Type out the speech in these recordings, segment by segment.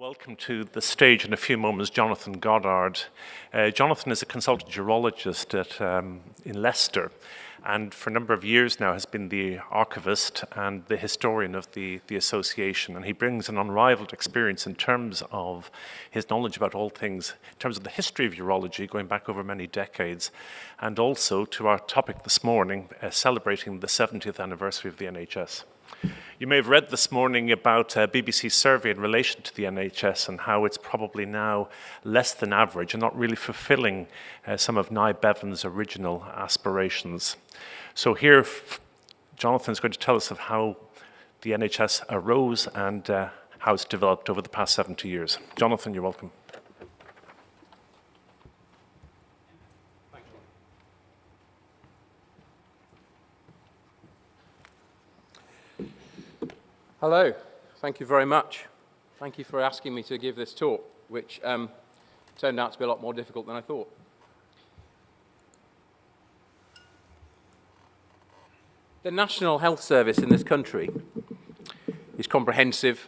Welcome to the stage in a few moments, Jonathan Goddard. Jonathan is a consultant urologist in Leicester, and for a number of years now has been the archivist and the historian of the association. And he brings an unrivaled experience in terms of his knowledge about all things, in terms of the history of urology going back over many decades, and also to our topic this morning, celebrating the 70th anniversary of the NHS. You may have read this morning about a BBC survey in relation to the NHS and how it's probably now less than average and not really fulfilling some of Nye Bevan's original aspirations. So here, Jonathan is going to tell us of how the NHS arose and how it's developed over the past 70 years. Jonathan, you're welcome. Hello, thank you very much. Thank you for asking me to give this talk, which turned out to be a lot more difficult than I thought. The National Health Service in this country is comprehensive,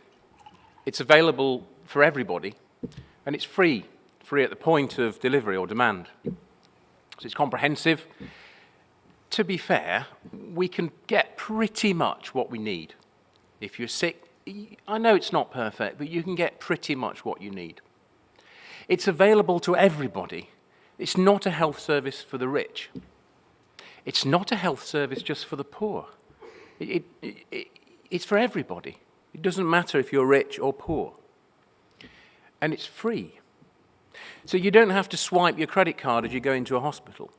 it's available for everybody, and it's free at the point of delivery or demand. So it's comprehensive. To be fair, we can get pretty much what we need. If you're sick, I know it's not perfect, but you can get pretty much what you need. It's available to everybody. It's not a health service for the rich. It's not a health service just for the poor. It's for everybody. It doesn't matter if you're rich or poor. And it's free. So you don't have to swipe your credit card as you go into a hospital.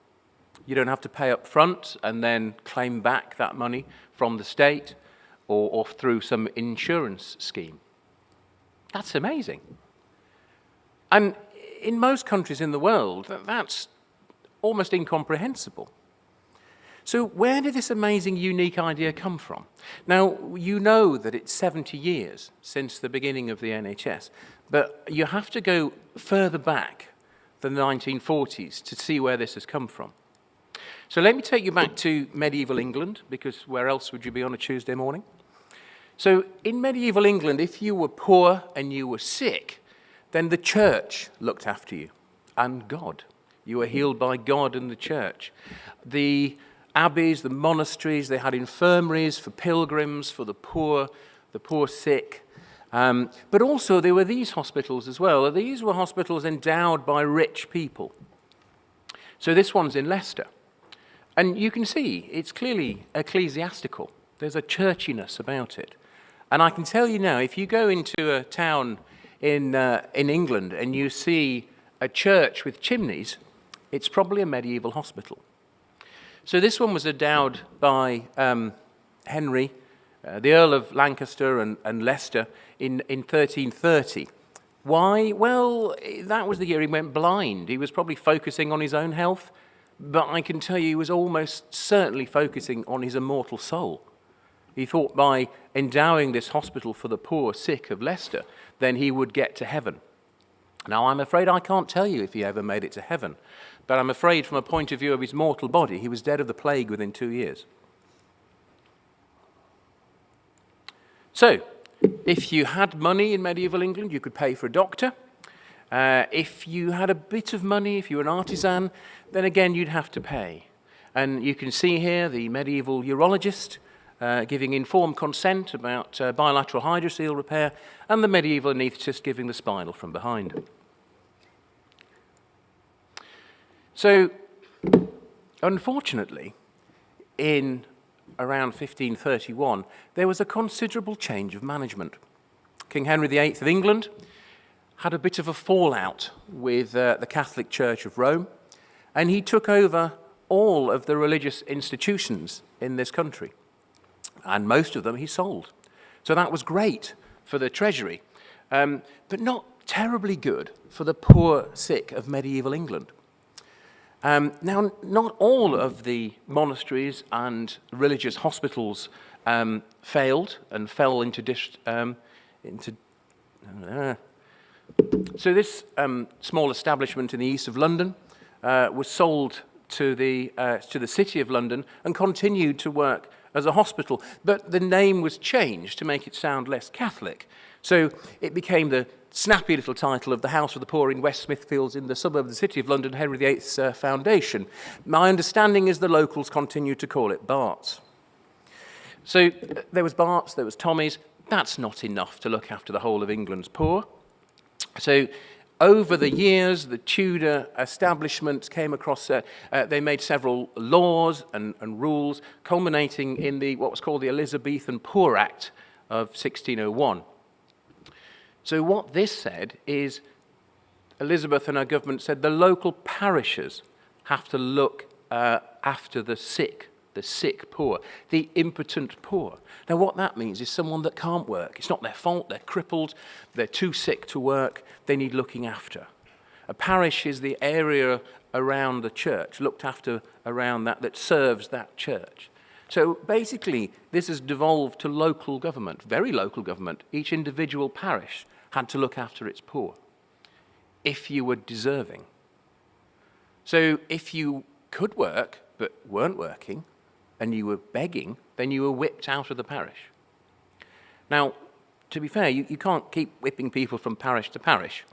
You don't have to pay up front and then claim back that money from the state or through some insurance scheme. That's amazing. And in most countries in the world, that's almost incomprehensible. So where did this amazing, unique idea come from? Now, you know that it's 70 years since the beginning of the NHS, but you have to go further back than the 1940s to see where this has come from. So let me take you back to medieval England, because where else would you be on a Tuesday morning? So in medieval England, if you were poor and you were sick, then the church looked after you, and God. You were healed by God and the church. The abbeys, the monasteries, they had infirmaries for pilgrims, for the poor sick. But also there were these hospitals as well. These were hospitals endowed by rich people. So this one's in Leicester. And you can see it's clearly ecclesiastical. There's a churchiness about it. And I can tell you now, if you go into a town in England and you see a church with chimneys, it's probably a medieval hospital. So this one was endowed by Henry, the Earl of Lancaster and Leicester in 1330. Why? Well, that was the year he went blind. He was probably focusing on his own health, but I can tell you he was almost certainly focusing on his immortal soul. He thought by endowing this hospital for the poor sick of Leicester, then he would get to heaven. Now, I'm afraid I can't tell you if he ever made it to heaven, but I'm afraid from a point of view of his mortal body, he was dead of the plague within 2 years. So, if you had money in medieval England, you could pay for a doctor. If you had a bit of money, if you were an artisan, then again you'd have to pay. And you can see here the medieval urologist giving informed consent about bilateral hydrocele repair, and the medieval anaesthetist giving the spinal from behind. So, unfortunately, in around 1531, there was a considerable change of management. King Henry VIII of England had a bit of a fallout with the Catholic Church of Rome, and he took over all of the religious institutions in this country. And most of them he sold. So that was great for the treasury, but not terribly good for the poor sick of medieval England. Now, not all of the monasteries and religious hospitals failed and fell into So this small establishment in the east of London was sold to the City of London and continued to work as a hospital, but the name was changed to make it sound less Catholic. So it became the snappy little title of the House of the Poor in West Smithfields in the suburb of the City of London, Henry VIII's Foundation. My understanding is the locals continue to call it BAUS. So there was BAUS, there was Tommy's. That's not enough to look after the whole of England's poor. So over the years, the Tudor establishment came across, they made several laws and rules, culminating in what was called the Elizabethan Poor Act of 1601. So what this said is, Elizabeth and her government said the local parishes have to look after the sick poor, the impotent poor. Now what that means is someone that can't work. It's not their fault, they're crippled, they're too sick to work, they need looking after. A parish is the area around the church, looked after around that serves that church. So basically, this has devolved to local government, very local government. Each individual parish had to look after its poor, if you were deserving. So if you could work, but weren't working, and you were begging, then you were whipped out of the parish. Now, to be fair, you can't keep whipping people from parish to parish.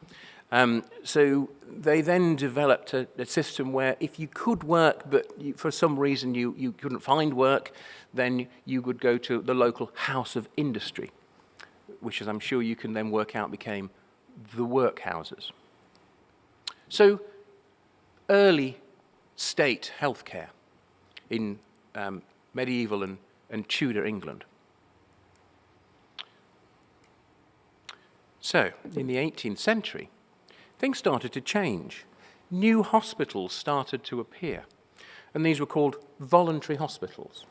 So they then developed a system where if you could work, but for some reason you couldn't find work, then you would go to the local house of industry, which, as I'm sure you can then work out, became the workhouses. So early state healthcare in medieval and Tudor England. So, in the 18th century, things started to change. New hospitals started to appear, and these were called voluntary hospitals.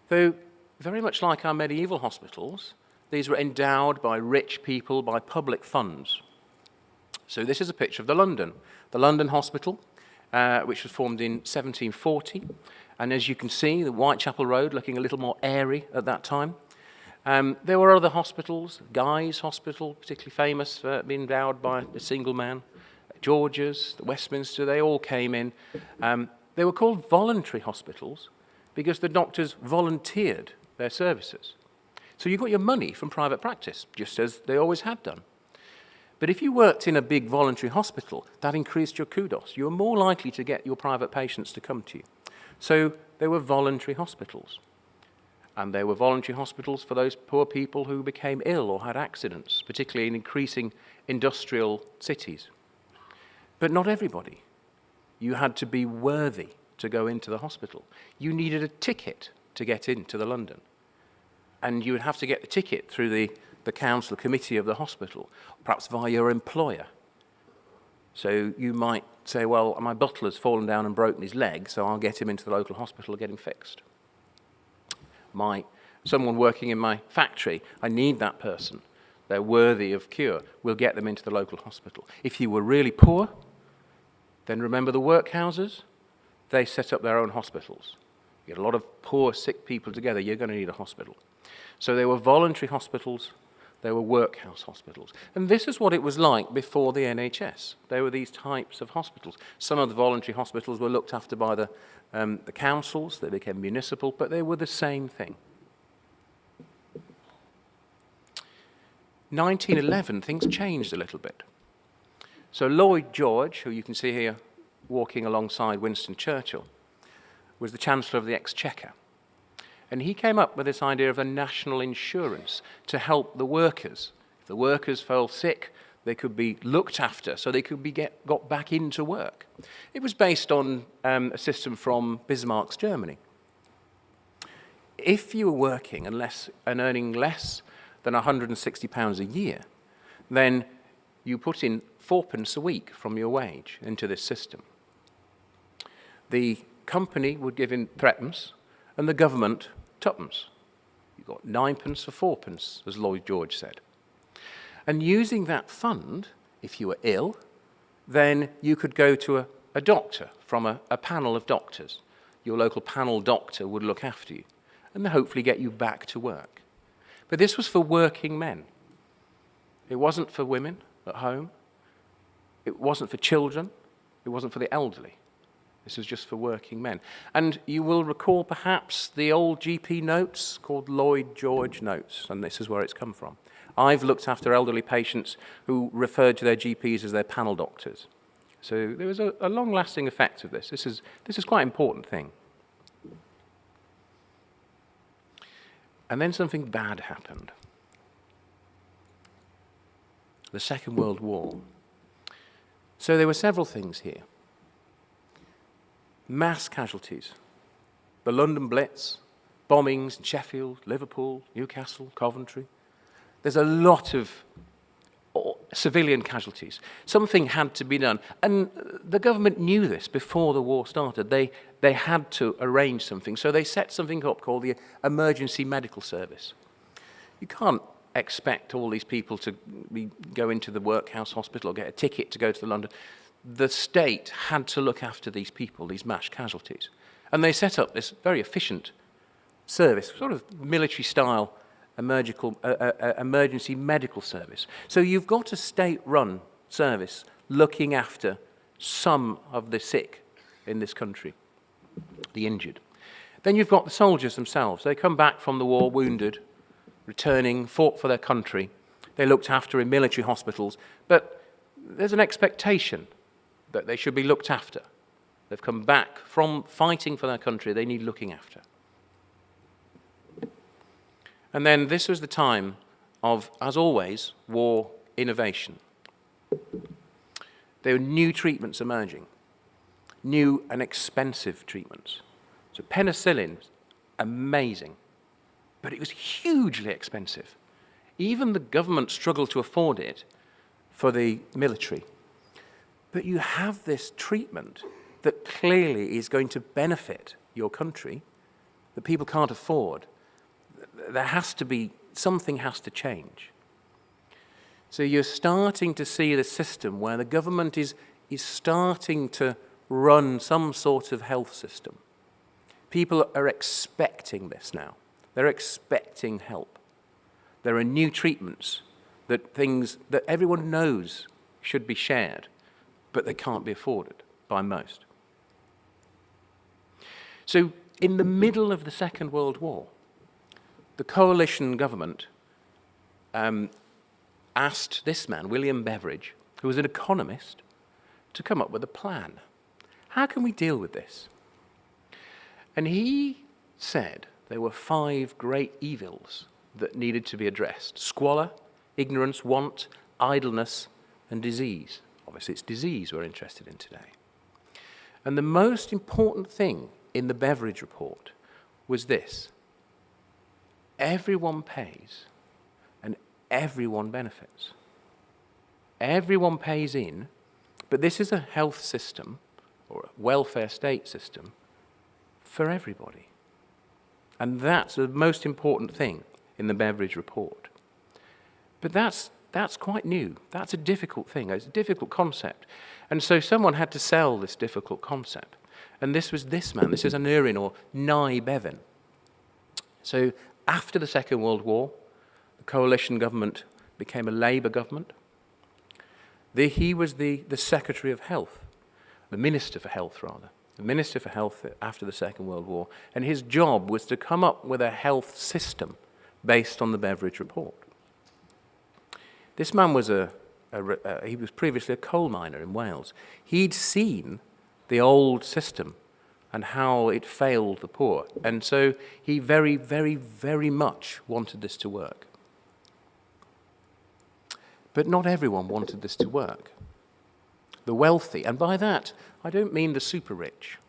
Though, very much like our medieval hospitals, these were endowed by rich people, by public funds. So this is a picture of the London Hospital, which was formed in 1740. And as you can see, the Whitechapel Road looking a little more airy at that time. There were other hospitals, Guy's Hospital, particularly famous for being endowed by a single man, George's, the Westminster, they all came in. They were called voluntary hospitals because the doctors volunteered their services. So you got your money from private practice, just as they always had done. But if you worked in a big voluntary hospital, that increased your kudos. You were more likely to get your private patients to come to you. So there were voluntary hospitals. And there were voluntary hospitals for those poor people who became ill or had accidents, particularly in increasing industrial cities. But not everybody. You had to be worthy to go into the hospital. You needed a ticket to get into the London. And you would have to get the ticket through the council committee of the hospital, perhaps via your employer. So you might say, well, my butler's fallen down and broken his leg, so I'll get him into the local hospital to get him fixed. Someone working in my factory, I need that person. They're worthy of cure. We'll get them into the local hospital. If you were really poor, then remember the workhouses? They set up their own hospitals. You get a lot of poor, sick people together, you're going to need a hospital. So there were voluntary hospitals, there were workhouse hospitals. And this is what it was like before the NHS. There were these types of hospitals. Some of the voluntary hospitals were looked after by the councils, they became municipal, but they were the same thing. 1911, things changed a little bit. So Lloyd George, who you can see here walking alongside Winston Churchill, was the Chancellor of the Exchequer. And he came up with this idea of a national insurance to help the workers. If the workers fell sick, they could be looked after so they could be got back into work. It was based on a system from Bismarck's Germany. If you were working and earning less than £160 a year, then you put in 4p a week from your wage into this system. The company would give in 3p, and the government 2p. You got 9p for 4p, as Lloyd George said. And using that fund, if you were ill, then you could go to a doctor from a panel of doctors. Your local panel doctor would look after you and hopefully get you back to work. But this was for working men. It wasn't for women at home. It wasn't for children. It wasn't for the elderly. This was just for working men. And you will recall perhaps the old GP notes called Lloyd George notes, and this is where it's come from. I've looked after elderly patients who referred to their GPs as their panel doctors. So there was a long-lasting effect of this. This is quite an important thing. And then something bad happened. The Second World War. So there were several things here. Mass casualties. The London Blitz, bombings in Sheffield, Liverpool, Newcastle, Coventry. There's a lot of civilian casualties. Something had to be done. And the government knew this before the war started. They had to arrange something. So they set something up called the Emergency Medical Service. You can't expect all these people to go into the workhouse hospital or get a ticket to go to London. The state had to look after these people, these mass casualties. And they set up this very efficient service, sort of military-style emergency medical service. So you've got a state-run service looking after some of the sick in this country, the injured. Then you've got the soldiers themselves. They come back from the war wounded, returning, fought for their country. They're looked after in military hospitals, but there's an expectation that they should be looked after. They've come back from fighting for their country. They need looking after. And then this was the time of, as always, war innovation. There were new treatments emerging, new and expensive treatments. So penicillin, amazing, but it was hugely expensive. Even the government struggled to afford it for the military. But you have this treatment that clearly is going to benefit your country, that people can't afford. There has to be, something has to change. So you're starting to see the system where the government is starting to run some sort of health system. People are expecting this now. They're expecting help. There are new treatments, things that everyone knows should be shared, but they can't be afforded by most. So in the middle of the Second World War, the coalition government asked this man, William Beveridge, who was an economist, to come up with a plan. How can we deal with this? And he said there were 5 great evils that needed to be addressed: squalor, ignorance, want, idleness, and disease. Obviously, it's disease we're interested in today. And the most important thing in the Beveridge report was this: everyone pays and everyone benefits. Everyone pays in, but this is a health system or a welfare state system for everybody. And that's the most important thing in the Beveridge report. But that's quite new. That's a difficult thing. It's a difficult concept. And so someone had to sell this difficult concept. And this was this man. This is Aneurin, or Nye Bevan. So after the Second World War, the coalition government became a Labour government. He was the Secretary of Health, the Minister for Health, rather. The Minister for Health after the Second World War. And his job was to come up with a health system based on the Beveridge report. This man was he was previously a coal miner in Wales. He'd seen the old system and how it failed the poor. And so he very, very, very much wanted this to work. But not everyone wanted this to work. The wealthy, and by that, I don't mean the super rich.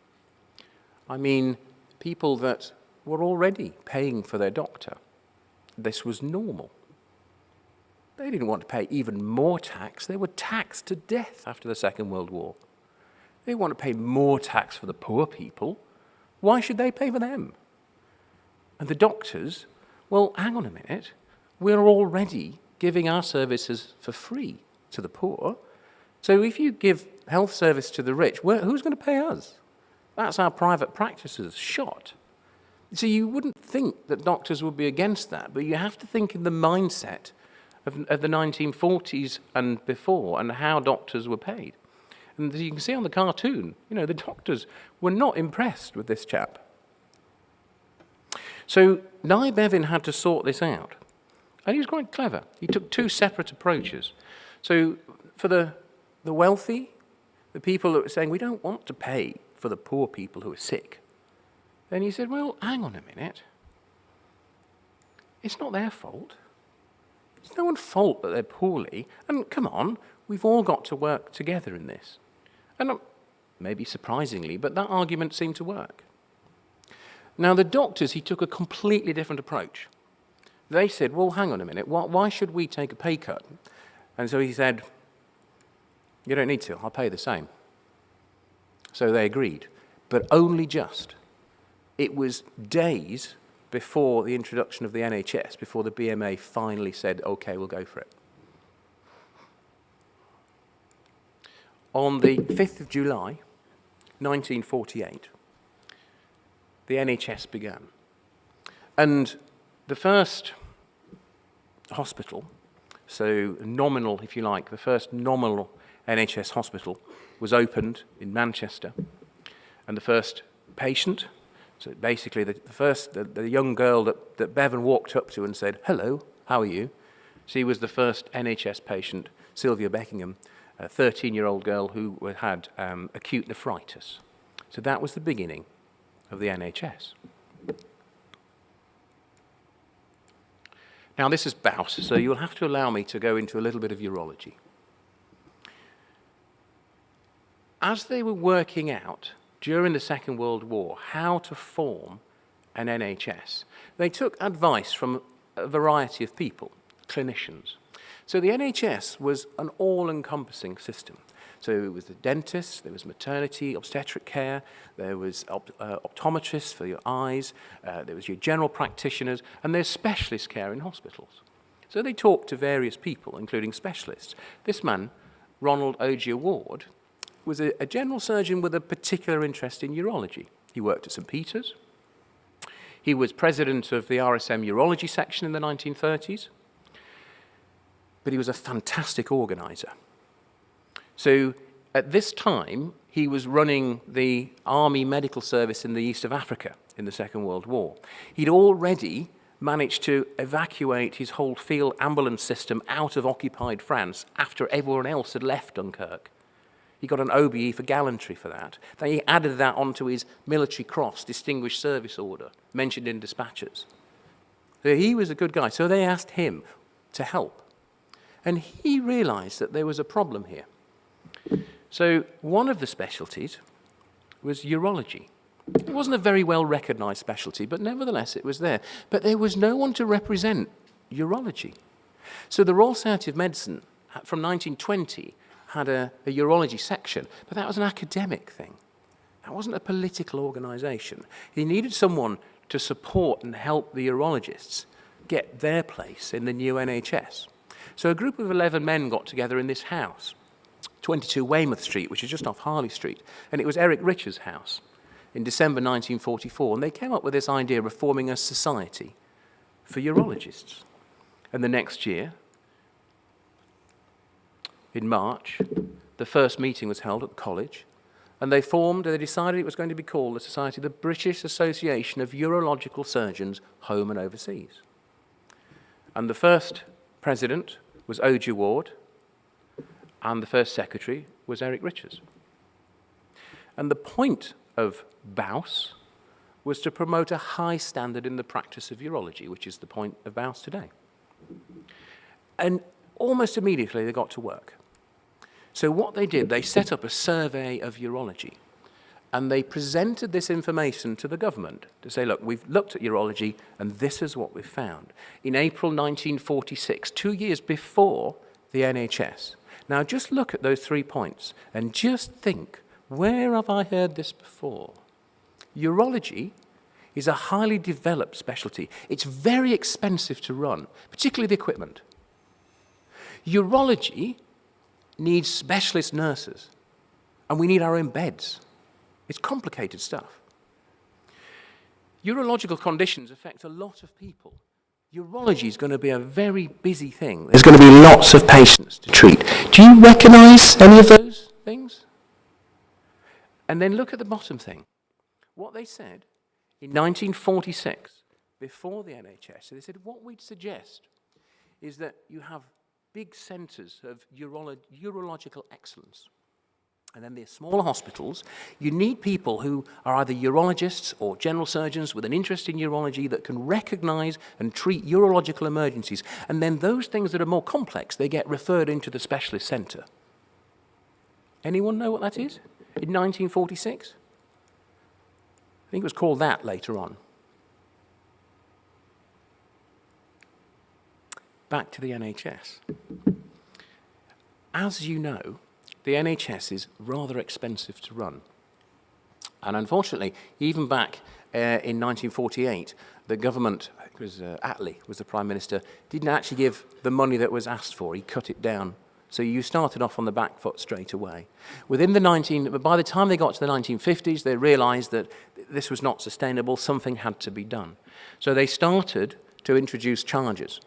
I mean people that were already paying for their doctor. This was normal. They didn't want to pay even more tax. They were taxed to death after the Second World War. They want to pay more tax for the poor people. Why should they pay for them? And the doctors, well, hang on a minute. We're already giving our services for free to the poor. So if you give health service to the rich, who's going to pay us? That's our private practices shot. So you wouldn't think that doctors would be against that, but you have to think in the mindset of the 1940s and before, and how doctors were paid. And as you can see on the cartoon, the doctors were not impressed with this chap. So Nye Bevan had to sort this out. And he was quite clever. He took two separate approaches. So for the wealthy, the people that were saying, we don't want to pay for the poor people who are sick, then he said, well, hang on a minute. It's not their fault. It's no one's fault that they're poorly. And come on, we've all got to work together in this. And maybe surprisingly, but that argument seemed to work. Now, the doctors, he took a completely different approach. They said, well, hang on a minute, why should we take a pay cut? And so he said, you don't need to, I'll pay the same. So they agreed, but only just. It was days before the introduction of the NHS, before the BMA finally said, okay, we'll go for it. On the 5th of July, 1948, the NHS began. And the first hospital, so nominal, if you like, the first nominal NHS hospital was opened in Manchester. And the first patient, so basically the young girl that Bevan walked up to and said, hello, how are you? She was the first NHS patient, Sylvia Beckingham, a 13-year-old girl who had acute nephritis. So that was the beginning of the NHS. Now, this is BAUS, so you'll have to allow me to go into a little bit of urology. As they were working out, during the Second World War, how to form an NHS, they took advice from a variety of people, clinicians. So the NHS was an all-encompassing system. So it was the dentists, there was maternity, obstetric care, there was optometrists for your eyes, there was your general practitioners, and there's specialist care in hospitals. So they talked to various people, including specialists. This man, Ronald Ogier Ward, was a general surgeon with a particular interest in urology. He worked at St. Peter's. He was president of the RSM urology section in the 1930s. But he was a fantastic organizer. So at this time, he was running the Army Medical Service in the east of Africa in the Second World War. He'd already managed to evacuate his whole field ambulance system out of occupied France after everyone else had left Dunkirk. He got an OBE for gallantry for that. Then he added that onto his Military Cross, Distinguished Service Order, mentioned in dispatches. So he was a good guy. So they asked him to help. And he realized that there was a problem here. So one of the specialties was urology. It wasn't a very well-recognized specialty, but nevertheless it was there. But there was no one to represent urology. So the Royal Society of Medicine from 1920 had a urology section, but that was an academic thing. That wasn't a political organization. He needed someone to support and help the urologists get their place in the new NHS. So a group of 11 men got together in this house, 22 Weymouth Street, which is just off Harley Street, and it was Eric Richards' house in December 1944, and they came up with this idea of forming a society for urologists. And the next year, in March, the first meeting was held at the college, and they decided it was going to be called the Society of the British Association of Urological Surgeons, Home and Overseas. And the first president was Ogier Ward, and the first secretary was Eric Richards. And the point of BAUS was to promote a high standard in the practice of urology, which is the point of BAUS today. And almost immediately they got to work. So what they did, they set up a survey of urology, and they presented this information to the government to say, look, we've looked at urology, and this is what we've found. In April 1946, 2 years before the NHS. Now just look at those 3 points, and just think, where have I heard this before? Urology is a highly developed specialty. It's very expensive to run, particularly the equipment. Urology needs specialist nurses, and we need our own beds. It's complicated stuff. Urological conditions affect a lot of people. Urology is going to be a very busy thing. There's going to be lots of patients to treat. Do you recognize any of those things? And then look at the bottom thing. What they said in 1946, before the NHS, so they said what we'd suggest is that you have big centres of urological excellence. And then the smaller hospitals, you need people who are either urologists or general surgeons with an interest in urology that can recognise and treat urological emergencies. And then those things that are more complex, they get referred into the specialist centre. Anyone know what that is? In 1946? I think it was called that later on. Back to the NHS. As you know, the NHS is rather expensive to run. And unfortunately, even back in 1948, the government, it was Attlee was the Prime Minister, didn't actually give the money that was asked for. He cut it down. So you started off on the back foot straight away. By the time they got to the 1950s, they realised that this was not sustainable. Something had to be done. So they started to introduce charges.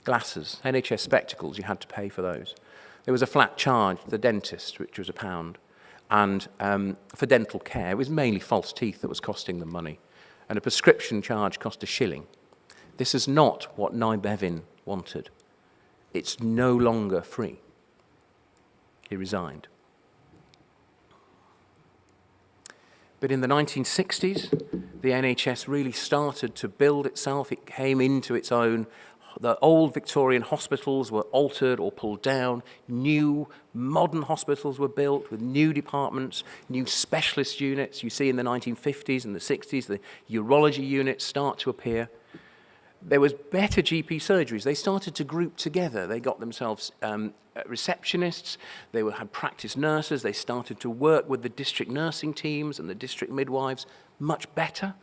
Glasses, NHS spectacles, you had to pay for those. There was a flat charge for the dentist, which was £1. And for dental care, it was mainly false teeth that was costing them money. And a prescription charge cost £1. This is not what Nye Bevin wanted. It's no longer free. He resigned. But in the 1960s, the NHS really started to build itself. It came into its own. The old Victorian hospitals were altered or pulled down. New, modern hospitals were built with new departments, new specialist units. You see in the 1950s and the 60s, the urology units start to appear. There was better GP surgeries. They started to group together. They got themselves receptionists. They had practice nurses. They started to work with the district nursing teams and the district midwives much better.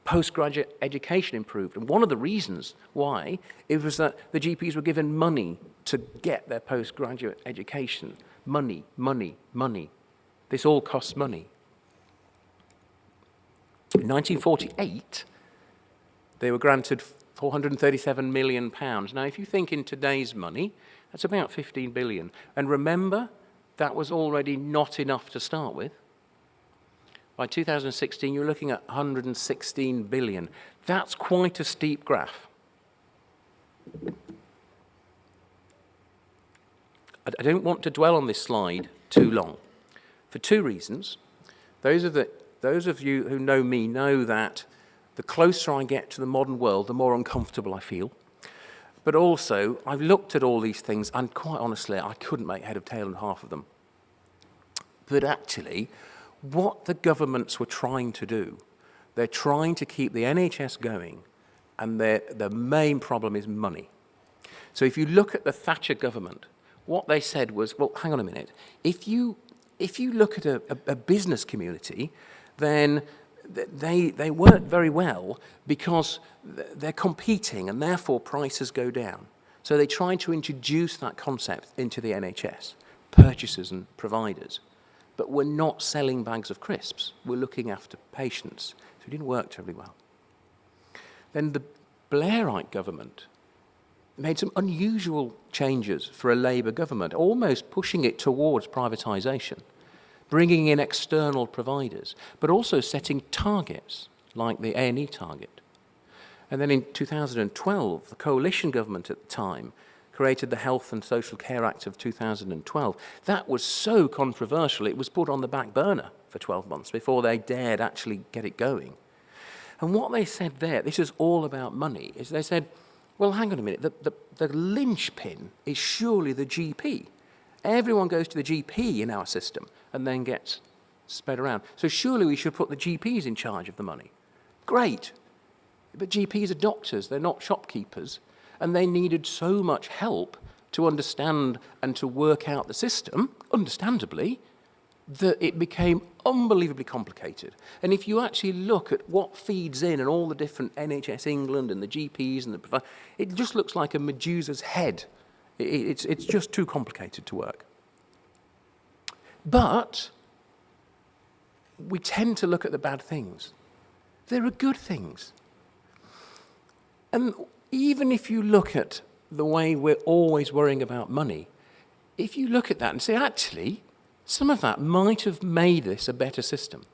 Postgraduate education improved. And one of the reasons why it was that the GPs were given money to get their postgraduate education. Money, money, money. This all costs money. In 1948, they were granted £437 million. Now, if you think in today's money, that's about 15 billion. And remember, that was already not enough to start with. By 2016, you're looking at 116 billion. That's quite a steep graph. I don't want to dwell on this slide too long, for two reasons. Those of you who know me know that the closer I get to the modern world, the more uncomfortable I feel. But also, I've looked at all these things, and quite honestly, I couldn't make head or tail in half of them. But actually, what the governments were trying to do, they're trying to keep the NHS going, and the main problem is money. So if you look at the Thatcher government, what they said was, well, hang on a minute. If you look at a business community, then they work very well because they're competing and therefore prices go down. So they tried to introduce that concept into the NHS, purchasers and providers. But we're not selling bags of crisps. We're looking after patients. So it didn't work terribly well. Then the Blairite government made some unusual changes for a Labour government, almost pushing it towards privatisation, bringing in external providers, but also setting targets, like the A&E target. And then in 2012, the coalition government at the time created the Health and Social Care Act of 2012. That was so controversial, it was put on the back burner for 12 months before they dared actually get it going. And what they said there, this is all about money, is they said, well, hang on a minute, the linchpin is surely the GP. Everyone goes to the GP in our system and then gets spread around. So surely we should put the GPs in charge of the money. Great. But GPs are doctors, they're not shopkeepers. And they needed so much help to understand and to work out the system, understandably, that it became unbelievably complicated. And if you actually look at what feeds in and all the different NHS England and the GPs and it just looks like a Medusa's head. It's just too complicated to work. But we tend to look at the bad things. There are good things. And even if you look at the way we're always worrying about money, if you look at that and say, actually, some of that might have made this a better system.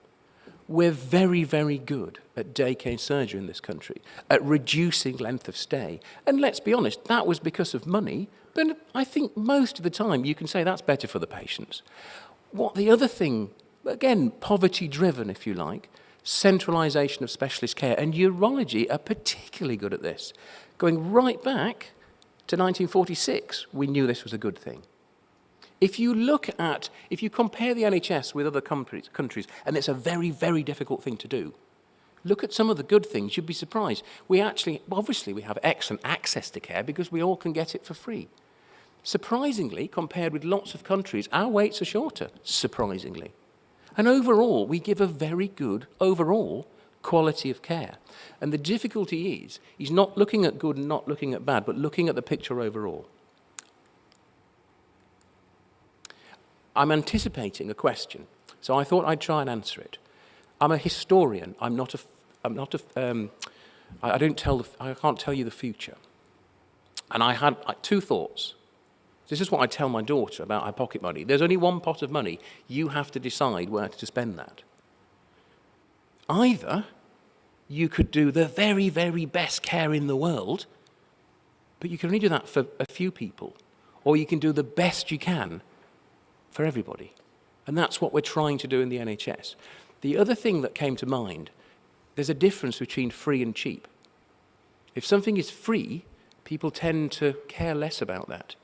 We're very, very good at day-care surgery in this country, at reducing length of stay. And let's be honest, that was because of money, but I think most of the time you can say that's better for the patients. What the other thing, again, poverty-driven, if you like, centralisation of specialist care, and urology are particularly good at this. Going right back to 1946, we knew this was a good thing. If you compare the NHS with other countries, and it's a very, very difficult thing to do, look at some of the good things, you'd be surprised. Obviously we have excellent access to care because we all can get it for free. Surprisingly, compared with lots of countries, our waits are shorter, surprisingly. And overall, we give a very good, overall, quality of care. And the difficulty is not looking at good and not looking at bad, but looking at the picture overall. I'm anticipating a question, so I thought I'd try and answer it. I'm a historian. I can't tell you the future. And I had two thoughts. This is what I tell my daughter about her pocket money. There's only one pot of money. You have to decide where to spend that. Either you could do the very, very best care in the world, but you can only do that for a few people, or you can do the best you can for everybody. And that's what we're trying to do in the NHS. The other thing that came to mind, there's a difference between free and cheap. If something is free, people tend to care less about that.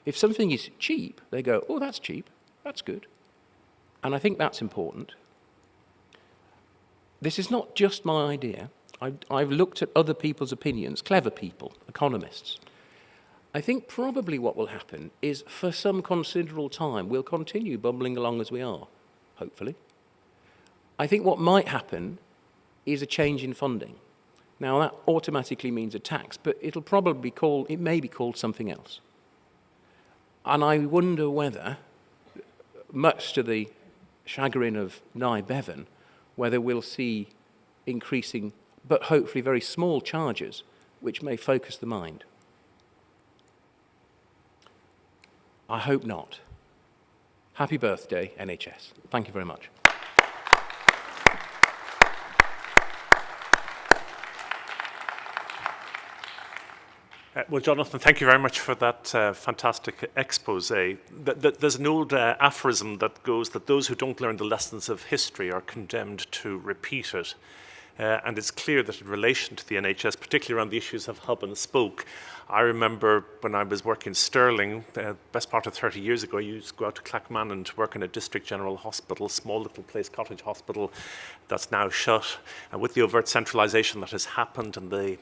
If something is cheap, they go, oh, that's cheap, that's good. And I think that's important. This is not just my idea. I've looked at other people's opinions, clever people, economists. I think probably what will happen is for some considerable time, we'll continue bumbling along as we are, hopefully. I think what might happen is a change in funding. Now, that automatically means a tax, but it may be called something else. And I wonder whether, much to the chagrin of Nye Bevan, whether we'll see increasing, but hopefully very small charges, which may focus the mind. I hope not. Happy birthday, NHS. Thank you very much. Well, Jonathan, thank you very much for that fantastic expose. There's an old aphorism that goes that those who don't learn the lessons of history are condemned to repeat it. And it's clear that in relation to the NHS, particularly around the issues of hub and spoke, I remember when I was working in Stirling, best part of 30 years ago, I used to go out to Clackmannan to work in a district general hospital, small little place, cottage hospital, that's now shut. And with the overt centralisation that has happened and the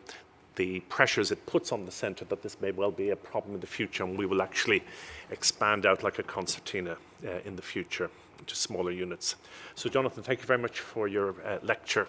pressures it puts on the centre, that this may well be a problem in the future, and we will actually expand out like a concertina in the future into smaller units. So Jonathan, thank you very much for your lecture.